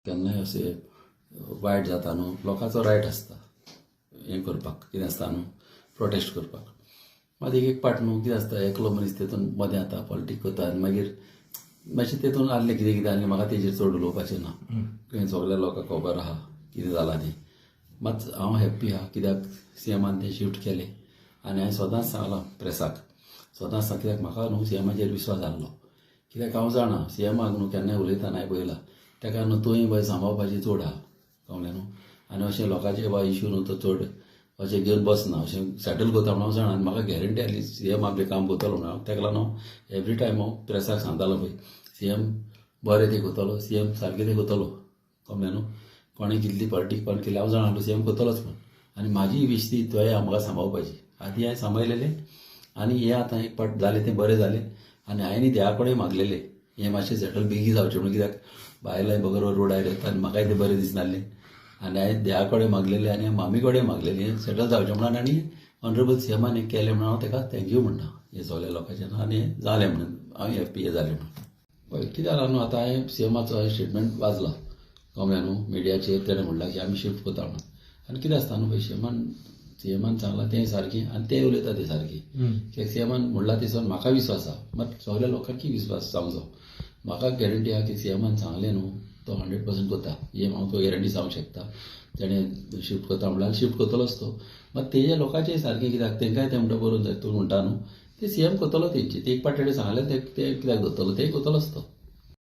केन्नाय अशें वायट जाता न्हू लोकांचो रायट आसता हें करपाक कितें आसता न्हू प्रोटेस्ट करपाक मात एक पाट न्हू कितें आसता एकलो मनीस तेतून मदें जाता पॉलिटीक करता आनी मागीर मातशें तेतून आसलें कितें कितें आसलें म्हाका तेजेर चड उलोवपाचें ना खंय सगळ्या लोकांक खबर आहा कितें जालां तें मात हांव हॅप्पी आहा कित्याक सीएमान तें शिफ्ट केलें आनी हांवें सदांच सांगलां प्रेसाक सदांच सांग कित्याक म्हाका न्हू सीएमाचेर विश्वास आहलो कित्याक हांव जाणा सीएमाक न्हू केन्नाय उलयतना पळयलां तेका न्हू तूंय बाय सांबाळपाची चड आहा कळ्ळें न्हू आनी अशें लोकांचे बाय इश्यू न्हू तो चड अशें घेवन बसना अशें सेटल करता म्हणून हांव जाणा आनी म्हाका गॅरंटी आहली सीएम आपलें काम करतलो म्हणून हांव तेका लागून हांव एवरी टायम हांव प्रेसाक सांगतालो पळय सीएम बरें ते करतलो सीएम सारकें ते करतलो कळ्ळें न्हू कोणें कितली पॉलिटीक कोण केली हांव जाणा सीएम करतलोच म्हणून आनी म्हाजी विश ती तुवें म्हाका सांबाळपाची आदी हांवें सांबाळलेलें आनी हें आतां एक पाट जालें तें बरें जालें आनी हांवें देवा कडेन मागलेलें हें मातशें सेटल बेगीन जावचें म्हणून कित्याक बायलांय बरोबर रोडार येता आनी म्हाकाय तें बरें दिसनासलें आनी हांवें देवा कडेन मागलेलें आनी मामी कडेन मागलेलें हें सेटल जावचें म्हणून आनी ऑनरेबल सीएमान हें केलें म्हणून हांव तेका थँक्यू म्हणटा हें सगळ्या लोकांचें आनी हें जालें म्हणून हांव हॅप्पी हें जालें म्हणून पळय कितें जालां न्हू आतां हांवें सीएमाचो स्टेटमेंट वाचला कळ्ळें न्हू मिडियाचेर तेणें म्हणलां की आमी शिफ्ट करता म्हणून आनी कितें आसता न्हू पळय सीएमान सांगलां तें सारकें आनी तें उलयता तें सारकें कित्याक सीएमान म्हणलां थंयसर म्हाका विश्वास आहा मात सगळ्या लोकांकी विश्वास जावचो म्हाका गॅरंटी आहा की सीएमान सांगलें न्हू तो 100% करता हें हांव तो गॅरंटी सांगूंक शकता तेणें शिफ्ट करता म्हणल्यार शिफ्ट करतलोच तो मात तेजे लोकांचें सारकें कित्याक तेंकाय तें म्हणटा बरोबर जाय तूं म्हणटा न्हू ते सीएम करतलो तेंची ते एक पाट तेणें सांगलें ते कित्याक करतलो तें करतलोच तो